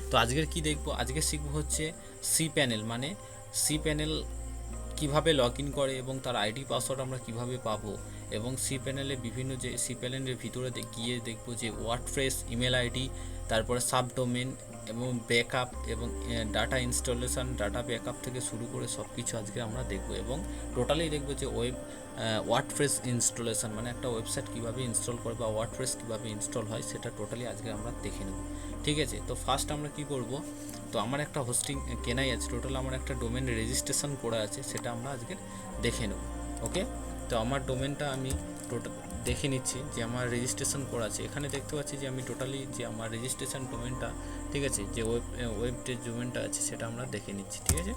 তো আজকের কি দেখব, আজকে শিখব হচ্ছে cPanel, মানে cPanel কিভাবে লগ ইন করে এবং তার আইডি পাসওয়ার্ড আমরা কিভাবে পাবো, এবং cPanel এ বিভিন্ন যে cPanel এর ভিতরে গিয়ে দেখব যে ওয়ার্ডপ্রেস, ইমেল আইডি, তারপরে সাবডোমেন এবং ব্যাকআপ এবং ডাটা ইনস্টলেশন, ডাটা ব্যাকআপ থেকে শুরু করে সব কিছু আজকে আমরা দেখব। এবং টোটালি দেখব যে ওয়ার্ডপ্রেস ইনস্টলেশন, মানে একটা ওয়েবসাইট কীভাবে ইনস্টল করে বা ওয়ার্ডপ্রেস কীভাবে ইনস্টল হয় সেটা টোটালি আজকে আমরা দেখে নেব। ঠিক আছে, তো ফার্স্ট আমরা কি করব, তো আমার একটা হোস্টিং কেনাই আছে, টোটাল আমার একটা ডোমেন রেজিস্ট্রেশন করা আছে, সেটা আমরা আজকে দেখে নেব। ওকে, তো আমার ডোমেনটা আমি টোটাল দেখে নিচ্ছি যে আমার রেজিস্ট্রেশন করা আছে। এখানে দেখতে পাচ্ছি যে আমি টোটালি যে আমার রেজিস্ট্রেশন ডোমেনটা, ঠিক আছে, যে ওয়েব যে ডোমেনটা আছে সেটা আমরা দেখে নিচ্ছি। ঠিক আছে,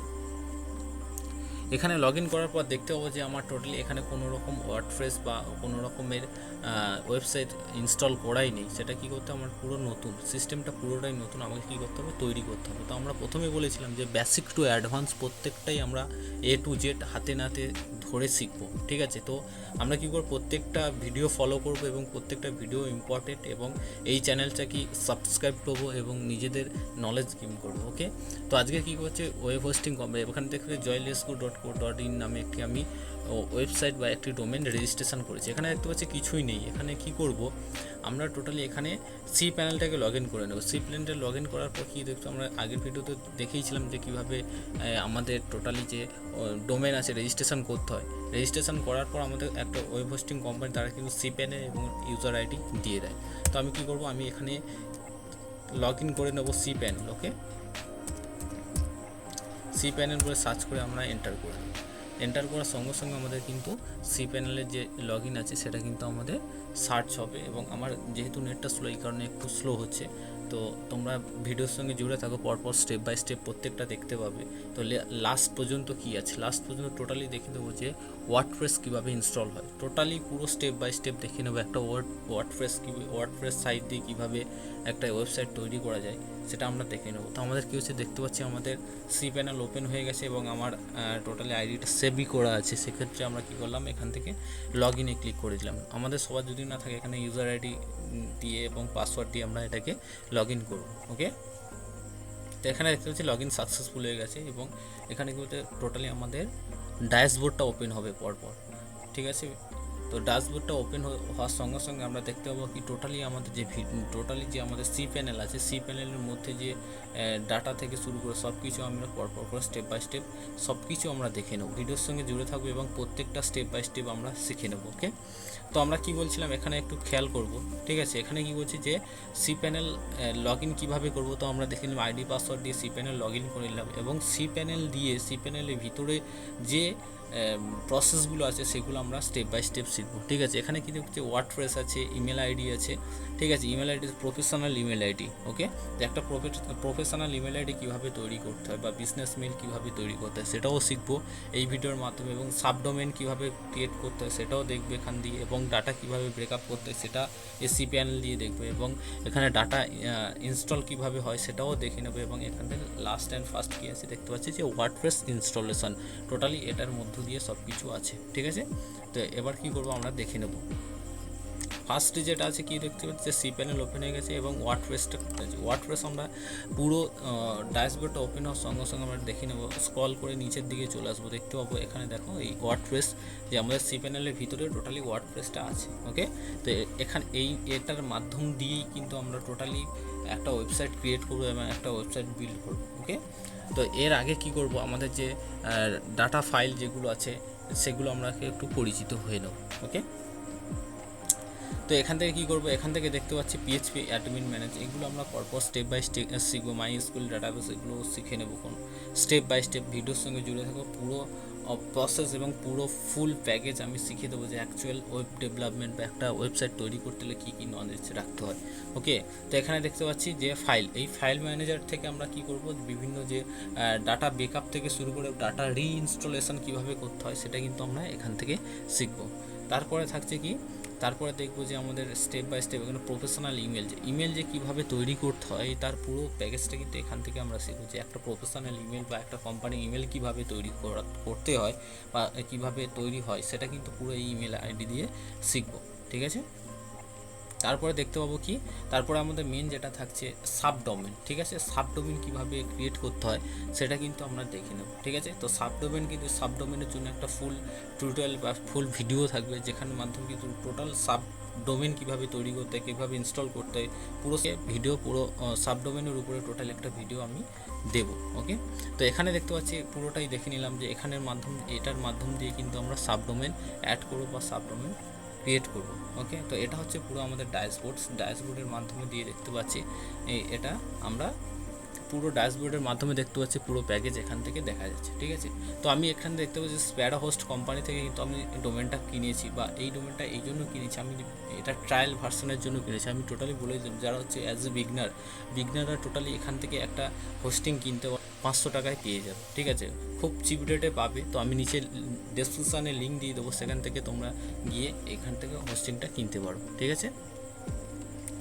এখানে লগ ইন করার পর দেখতে পাবো যে আমার টোটালি এখানে কোনো রকম ওয়ার্ডপ্রেস বা কোনো রকমের ওয়েবসাইট ইনস্টল করাই নেই। সেটা কী করতে হবে, আমার পুরো নতুন সিস্টেমটা, পুরোটাই নতুন, আমাকে কী করতে হবে, তৈরি করতে হবে। তো আমরা প্রথমে বলেছিলাম যে বেসিক টু অ্যাডভান্স প্রত্যেকটাই আমরা A to Z হাতে নাতে ধরে শিখবো। ঠিক আছে, তো আমরা কী করব, প্রত্যেকটা ভিডিও ফলো করব এবং প্রত্যেকটা ভিডিও ইম্পর্টেন্ট, এবং এই চ্যানেলটা কি সাবস্ক্রাইব করবো এবং নিজেদের নলেজ গেইন করবো। ওকে, তো আজকে কী করছে, ওয়েব হোস্টিং কোম্পানি, ওখানে দেখবে joylesco.co.in নামে একটি আমি ওয়েবসাইট বা একটি ডোমেন রেজিস্ট্রেশন করেছি। এখানে দেখতে পাচ্ছি কিছুই নেই। এখানে কি করব, আমরা টোটালি এখানে cPanelটাকে লগ ইন করে নেব। cPanelটা লগ ইন করার পর কী দেখতো, আমরা আগের ভিডিওতে দেখিয়েছিলাম যে কীভাবে আমাদের টোটালি যে ডোমেন আছে রেজিস্ট্রেশন করতে হয়। রেজিস্ট্রেশন করার পর আমাদের একটা ওয়েব হোস্টিং কোম্পানি তারা কিন্তু cPanel এবং ইউজার আইডি দিয়ে দেয়। তো আমি কি করব, আমি এখানে লগ ইন করে নেব cPanel। ওকে, cPanel বলে সার্চ করে আমরা এন্টার করে দেব। এন্টার করার সঙ্গে সঙ্গে আমাদের কিন্তু cPanelের যে লগ ইন আছে সেটা কিন্তু আমাদের সার্চ হবে। এবং আমার যেহেতু নেটটা স্লো, এই কারণে একটু স্লো হচ্ছে। তো তোমরা ভিডিওর সঙ্গে জুড়ে থাকো, পরপর স্টেপ বাই স্টেপ প্রত্যেকটা দেখতে পাবে। তো লাস্ট পর্যন্ত কী আছে, লাস্ট পর্যন্ত টোটালি দেখে দেবো যে ওয়ার্ডপ্রেস কীভাবে ইনস্টল হয়, টোটালি পুরো স্টেপ বাই স্টেপ দেখে নেবো। একটা ওয়ার্ডপ্রেস সাইট দিয়ে কীভাবে একটা ওয়েবসাইট তৈরি করা যায় সেটা আমরা দেখে নেবো। তো আমাদের কী হচ্ছে, দেখতে পাচ্ছি আমাদের cPanel ওপেন হয়ে গেছে এবং আমার টোটালি আইডিটা সেভই করা আছে। সেক্ষেত্রে আমরা কী করলাম, এখান থেকে লগ ইনে ক্লিক করে দিলাম। আমাদের সবার যদি না থাকে, এখানে ইউজার আইডি দিয়ে এবং পাসওয়ার্ড দিয়ে আমরা এটাকে লগ ইন করব। ওকে, তো এখানে দেখতে পাচ্ছি লগ ইন সাকসেসফুল হয়ে গেছে এবং এখানে কি বলতে টোটালি আমাদের ড্যাশবোর্ডটা ওপেন হবে পরপর। ঠিক আছে, তো ড্যাশবোর্ডটা ওপেন হওয়ার সঙ্গে সঙ্গে আমরা দেখতে পাবো কি টোটালি আমাদের যে আমাদের cPanel আছে, cPanelের মধ্যে যে ডাটা থেকে শুরু করে সব কিছু আমরা পরপর করে স্টেপ বাই স্টেপ সব কিছু আমরা দেখে নেব। ভিডিওর সঙ্গে জুড়ে থাকবো এবং প্রত্যেকটা স্টেপ বাই স্টেপ আমরা শিখে নেব। ওকে, তো আমরা কি বলছিলাম, এখানে একটু খেয়াল করব। ঠিক আছে, এখানে কি বলছি যে cPanel লগ ইন কীভাবে করবো, তো আমরা দেখে নিলাম আইডি পাসওয়ার্ড দিয়ে cPanel লগ ইন করে নিলাম এবং cPanelের ভিতরে যে প্রসেসগুলো আছে সেগুলো আমরা স্টেপ বাই স্টেপ শিখবো। ঠিক আছে, এখানে কী দেখছি, ওয়ার্ডপ্রেস আছে, ইমেল আইডি আছে। ঠিক আছে, email ID professional email ID. Okay, তো একটা প্রফেশনাল ইমেল আইডি কীভাবে তৈরি করতে হয় বা বিজনেস মেল কীভাবে তৈরি করতে হয় সেটাও শিখবো এই ভিডিওর মাধ্যমে, এবং সাবডোমেন কীভাবে ক্রিয়েট করতে হয় সেটাও দেখবে এখান দিয়ে, এবং ডাটা কীভাবে ব্রেকআপ করতে হয় সেটা cPanel দিয়ে দেখবে, এবং এখানে ডাটা ইনস্টল কীভাবে হয় সেটাও দেখে নেবে। এবং এখান থেকে লাস্ট অ্যান্ড ফার্স্ট কী আছে দেখতে পাচ্ছি যে ওয়ার্ডপ্রেস ইনস্টলেশন, টোটালি এটার মধ্য দিয়ে সব কিছু আছে। ঠিক আছে, তো এবার কি করব আমরা দেখে নেব। ফার্স্টে যেটা আছে কি দেখতে পাচ্ছি যে cPanel ওপেন হয়ে গেছে এবং ওয়ার্ডপ্রেসটা আছে। ওয়ার্ডপ্রেস আমরা পুরো ড্যাশবোর্ডটা ওপেন হওয়ার সঙ্গে সঙ্গে আমরা দেখে নেব, স্ক্রল করে নিচের দিকে চলে আসবো, দেখতে পাবো এখানে দেখো এই ওয়ার্ডপ্রেস যে আমাদের cPanelের ভিতরে টোটালি ওয়ার্ডপ্রেসটা আছে। ওকে, তো এখানে এটার মাধ্যম দিয়েই কিন্তু আমরা টোটালি একটা ওয়েবসাইট ক্রিয়েট করবো এবং একটা ওয়েবসাইট বিল্ড করবো। ওকে, তো এর আগে কি করব, আমাদের যে ডাটা ফাইল যেগুলো আছে সেগুলো আমরা একটু পরিচিত হয়ে নেব। ওকে, তো এখান থেকে কী করবো, এখান থেকে দেখতে পাচ্ছি PHP অ্যাডমিন ম্যানেজ, এগুলো আমরা পরপর স্টেপ বাই স্টেপ শিখবো। MySQL ডাটাবেস এগুলো শিখে নেবো কোন স্টেপ বাই স্টেপ। ভিডিওর সঙ্গে জুড়ে থাকবো, পুরো প্রসেস এবং পুরো ফুল প্যাকেজ আমি শিখিয়ে দেবো যে অ্যাকচুয়াল ওয়েব ডেভেলপমেন্ট বা একটা ওয়েবসাইট তৈরি করতে হলে কী কী নলেজ রাখতে হয়। ওকে, তো এখানে দেখতে পাচ্ছি যে এই ফাইল ম্যানেজার থেকে আমরা কি করব, বিভিন্ন যে ডাটা ব্যাকআপ থেকে শুরু করে ডাটা রিইনস্টলেশন কীভাবে করতে হয় সেটা কিন্তু আমরা এখান থেকে শিখবো। তারপরে থাকছে কি, তারপরে দেখবো যে আমাদের স্টেপ বাই স্টেপ এখানে প্রফেশনাল ইমেল যে কীভাবে তৈরি করতে হয় তার পুরো প্যাকেজটা কিন্তু এখান থেকে আমরা শিখবো, যে একটা প্রফেশনাল ইমেল বা একটা কোম্পানির ইমেল কীভাবে তৈরি করতে হয় বা কীভাবে তৈরি হয় সেটা কিন্তু পুরো এই ইমেল আইডি দিয়ে শিখবো। ঠিক আছে, তারপরে দেখতে পাবো কি, তারপরে আমাদের মেন যেটা থাকছে সাবডোমেন। ঠিক আছে, সাবডোমেন কীভাবে ক্রিয়েট করতে হয় সেটা কিন্তু আমরা দেখে নেব। ঠিক আছে, তো সাবডোমেনের জন্য একটা ফুল টিউটোরিয়াল বা ফুল ভিডিও থাকবে, যেখানের মাধ্যমে কিন্তু টোটাল সাবডোমেন কীভাবে তৈরি করতে হয়, কীভাবে ইনস্টল করতে হয়, পুরো ভিডিও, পুরো সাবডোমেনের উপরে টোটাল একটা ভিডিও আমি দেব। ওকে, তো এখানে দেখতে পাচ্ছি পুরোটাই দেখে নিলাম যে এটার মাধ্যম দিয়ে কিন্তু আমরা সাবডোমেন অ্যাড করব বা সাবডোমেন ক্রিয়েট করব। ওকে, তো এটা হচ্ছে পুরো আমাদের ড্যাশবোর্ডের মাধ্যমে দিয়ে দেখতে পাচ্ছি এটা আমরা পুরো ড্যাশবোর্ডের মাধ্যমে দেখতে পাচ্ছি পুরো প্যাকেজ এখান থেকে দেখা যাচ্ছে। ঠিক আছে, তো আমি এখানে দেখতে পাচ্ছি স্প্যারো হোস্ট কোম্পানি থেকে কিন্তু আমি ডোমেনটা কিনেছি, বা এই ডোমেনটা এই জন্য কিনেছি, আমি এটা ট্রায়াল ভার্সনের জন্য কিনেছি। আমি টোটালি বলে দিলাম যারা হচ্ছে অ্যাজ এ বিগনাররা টোটালি এখান থেকে একটা হোস্টিং কিনতে 500 টাকায় পেয়ে যাবে। ঠিক আছে, খুব চিপ রেটে পাবে। তো আমি নিচে ডেসক্রিপশানে লিঙ্ক দিয়ে দেবো, সেখান থেকে তোমরা গিয়ে এখান থেকে হোস্টিংটা কিনতে পারো। ঠিক আছে,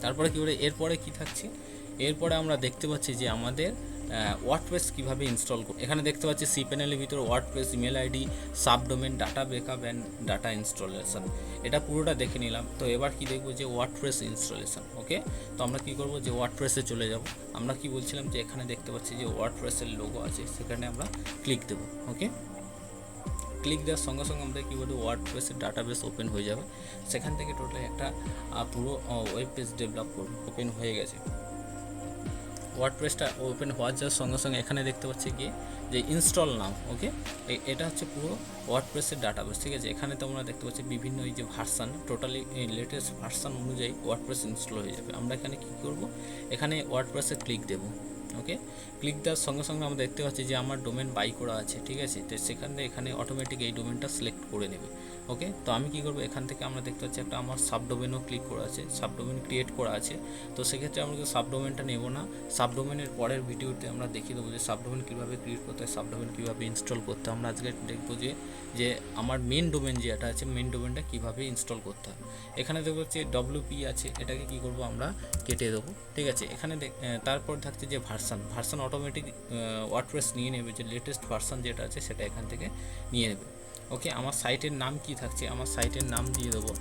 তারপরে কী করে এরপরে কী থাকছে, এরপরে আমরা দেখতে পাচ্ছি যে আমাদের ওয়ার্ডপ্রেস কীভাবে ইনস্টল করব। এখানে দেখতে পাচ্ছি cPanel এর ভিতরে WordPress, email ID, subdomain, data backup and data installation, এটা পুরোটা দেখে নিলাম। তো এবার কি দেখবো যে ওয়ার্ডপ্রেস ইনস্টলেশন। ওকে, তো আমরা কী করবো যে ওয়ার্ডপ্রেসে চলে যাব। আমরা কি বলছিলাম যে এখানে দেখতে পাচ্ছি যে ওয়ার্ডপ্রেসের লোগো আছে, সেখানে আমরা ক্লিক দেবো। ওকে, ক্লিক দেওয়ার সঙ্গে সঙ্গে আমাদের কী বলবো ওয়ার্ডপ্রেসের ডাটাবেস ওপেন হয়ে যাবে। সেখান থেকে টোটাল একটা পুরো ওয়েব পেজ ডেভেলপ করবে। ওপেন হয়ে গেছে, ওয়ার্ডপ্রেসটা ওপেন হওয়ার যাওয়ার সঙ্গে সঙ্গে এখানে দেখতে পাচ্ছি কি যে ইনস্টল নাও। ওকে, এটা হচ্ছে পুরো ওয়ার্ডপ্রেসের ডাটাবেস। ঠিক আছে, এখানে তোমরা দেখতে পাচ্ছি বিভিন্ন এই যে ভার্সান, টোটালি এই লেটেস্ট ভার্সান অনুযায়ী ওয়ার্ডপ্রেস ইনস্টল হয়ে যাবে। আমরা এখানে কী করব, এখানে ওয়ার্ডপ্রেসে ক্লিক দেবো। ওকে, ক্লিক দেওয়ার সঙ্গে সঙ্গে আমরা দেখতে পাচ্ছি যে আমার ডোমেন বাই করা আছে। ঠিক আছে, তো এখানে অটোমেটিক এই ডোমেনটা সিলেক্ট করে নেবে। ওকে, তো আমি কী করবো, এখান থেকে আমরা দেখতে পাচ্ছি একটা আমার সাবডোমেনও ক্লিক করা আছে, সাবডোমেন ক্রিয়েট করা আছে। তো সেক্ষেত্রে আমরা সাবডোমেনটা নেব না, সাবডোমেনের পরের ভিডিওতে আমরা দেখিয়ে দেবো যে সাবডোমেন কীভাবে ক্রিয়েট করতে হয়, সাবডোমেন কীভাবে ইনস্টল করতে হয়। আমরা আজকে দেখবো যে আমার মেন ডোমেন যেটা আছে, মেন ডোমেনটা কীভাবে ইনস্টল করতে হয়। এখানে দেখবো হচ্ছে WP আছে, এটাকে কী করবো আমরা কেটে দেবো। ঠিক আছে, এখানে তারপর থাকছে যে ভার্সান অটোমেটিক ওয়ার্ডপ্রেস নিয়ে নেবে, যে লেটেস্ট ভার্সান যেটা আছে সেটা এখান থেকে নিয়ে নেবে। ওকে, আমার সাইটের নাম কি থাকছে, আমার সাইটের নাম দিয়ে দেবো,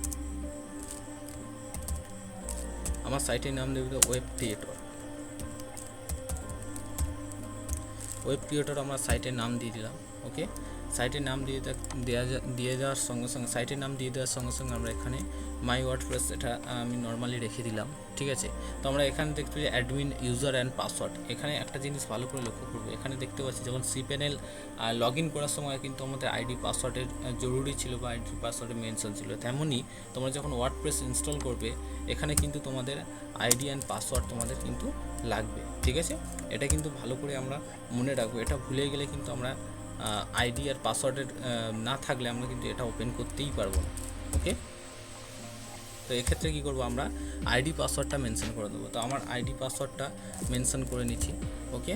আমার সাইটের নাম দেবে ওয়েব ক্রিয়েটর, আমার সাইটের নাম দিয়ে দিলাম। ওকে, সাইটের নাম দিয়ে দেওয়ার সঙ্গে সঙ্গে আমরা এখানে মাই ওয়ার্ডপ্রেস এটা আমি নর্মালি রেখে দিলাম। ঠিক আছে, তো আমরা এখানে দেখতে পাচ্ছি অ্যাডমিন, ইউজার অ্যান্ড পাসওয়ার্ড। এখানে একটা জিনিস ভালো করে লক্ষ্য করবো, এখানে দেখতে পাচ্ছি যখন cPanel লগ ইন করার সময় কিন্তু আমাদের আইডি পাসওয়ার্ডের জরুরি ছিল বা আইডি পাসওয়ার্ডের মেনশন ছিল। তেমনই তোমরা যখন ওয়ার্ডপ্রেস ইনস্টল করবে, এখানে কিন্তু তোমাদের আইডি অ্যান্ড পাসওয়ার্ড তোমাদের কিন্তু লাগবে। ঠিক আছে, এটা কিন্তু ভালো করে আমরা মনে রাখবো, এটা ভুলে গেলে কিন্তু আমরা আইডি আর পাসওয়ার্ডের না থাকলে আমরা কিন্তু এটা ওপেন করতেই পারবো না। ওকে, তো এক্ষেত্রে কী করবো, আমরা আইডি পাসওয়ার্ডটা মেনশন করে দেবো। তো আমার আইডি পাসওয়ার্ডটা মেনশন করে নিচ্ছি। ওকে,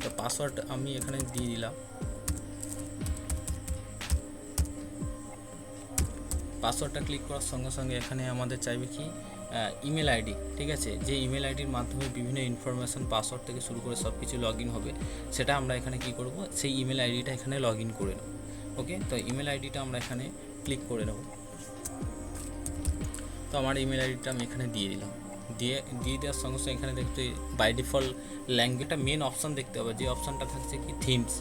তো পাসওয়ার্ড আমি এখানে দিয়ে দিলাম। পাসওয়ার্ডটা ক্লিক করার সঙ্গে সঙ্গে এখানে আমাদের চাইবে কি ইমেল আইডি। ঠিক আছে, যে ইমেল আইডির মাধ্যমে বিভিন্ন ইনফরমেশান পাসওয়ার্ড থেকে শুরু করে সব কিছু লগ ইন হবে, সেটা আমরা এখানে কি করব, সেই ইমেল আইডিটা এখানে লগ ইন করে নেব। ওকে, তো ইমেল আইডিটা আমরা এখানে ক্লিক করে নেব। তো আমার ইমেল আইডিটা আমি এখানে দিয়ে দিলাম। দিয়ে দেওয়ার সঙ্গে সঙ্গে এখানে দেখতে বাই ডিফল্ট ল্যাঙ্গুয়েজটা মেন অপশান দেখতে হবে, যে অপশানটা থাকছে কি থিমস।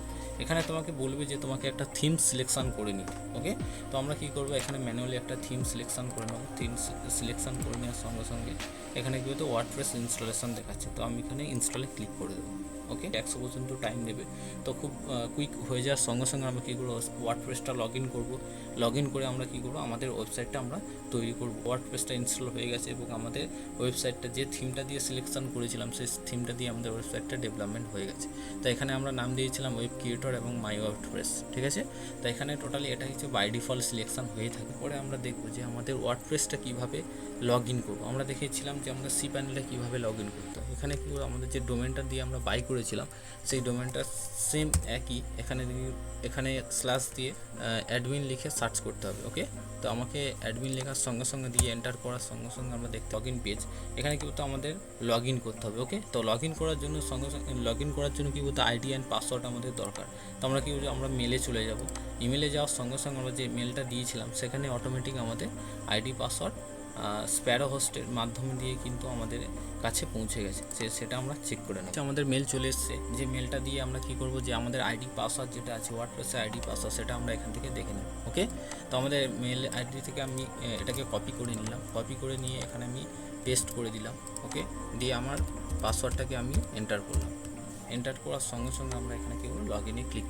এখানে তোমাকে বলবে যে তোমাকে একটা থিম সিলেকশান করে নিতে। ওকে, তো আমরা কী করবো, এখানে ম্যানুয়ালি একটা থিম সিলেকশান করে নেবো। থিম সিলেকশান করে নেওয়ার সঙ্গে সঙ্গে এখানে কী হতো ওয়ার্ডপ্রেস ইনস্টলেশন দেখাচ্ছে, তো আমি এখানে ইনস্টলে ক্লিক করে দেবো। ওকে, 100 পর্যন্ত টাইম নেবে, তো খুব কুইক হয়ে যাওয়ার সঙ্গে সঙ্গে আমরা কী করবো, ওয়ার্ডপ্রেসটা লগ ইন করবো। লগ ইন করে আমরা কী করবো, আমাদের ওয়েবসাইটটা আমরা তৈরি করবো। ওয়ার্ডপ্রেসটা ইনস্টল হয়ে গেছে এবং আমাদের ওয়েবসাইটটা যে থিমটা দিয়ে সিলেকশন করেছিলাম, সেই থিমটা দিয়ে আমাদের ওয়েবসাইটটা ডেভেলপমেন্ট হয়ে গেছে। তো এখানে আমরা নাম দিয়েছিলাম ওয়েব ক্রিয়েটর এবং মাই ওয়ার্ডপ্রেস। ঠিক আছে, তো এখানে টোটালি এটা হচ্ছে বাই ডিফল্ট সিলেকশন হয়ে থাকে। পরে আমরা দেখবো যে আমাদের ওয়ার্ডপ্রেসটা কীভাবে লগ ইন করবো। আমরা দেখেছিলাম যে আমরা cPanel কীভাবে লগ ইন করতে হয়। এখানে কী আমাদের যে ডোমেনটা দিয়ে আমরা বাই করেছিলাম, সেই ডোমেনটা সেম একই, এখানে স্ল্যাশ দিয়ে অ্যাডমিন লিখে সার্চ করতে হবে। ওকে, তো আমাকে অ্যাডমিন লেখার সঙ্গে সঙ্গে দিয়ে এন্টার করার সঙ্গে সঙ্গে আমরা দেখতে লগ ইন পেজ, এখানে কী বলতো আমাদের লগ ইন করতে হবে। ওকে, তো লগ ইন করার জন্য কী বলতো আইডি অ্যান্ড পাসওয়ার্ড আমাদের দরকার। তো আমরা কী বলছি, আমরা মেলে চলে যাব। ইমেলে যাওয়ার সঙ্গে সঙ্গে আমরা যে মেলটা দিয়েছিলাম সেখানে অটোমেটিক আমাদের আইডি পাসওয়ার্ড স্প্যারো হোস্টের মাধ্যম দিয়ে কিন্তু আমাদের কাছে পৌঁছে গেছে, সেটা আমরা চেক করে নেব। আমাদের মেল চলে এসছে, যে মেলটা দিয়ে আমরা কী করব, যে আমাদের আইডি পাসওয়ার্ড যেটা আছে ওয়ার্ডপ্রেসের আইডি পাসওয়ার্ড, সেটা আমরা এখান থেকে দেখে নেব। ওকে, তো আমাদের মেল আইডি থেকে আমি এটাকে কপি করে নিলাম, কপি করে নিয়ে এখানে আমি পেস্ট করে দিলাম। ওকে, দিয়ে আমার পাসওয়ার্ডটাকে আমি এন্টার করলাম। এন্টার করার সঙ্গে সঙ্গে আমরা এখানে কী করব, লগ ইনে ক্লিক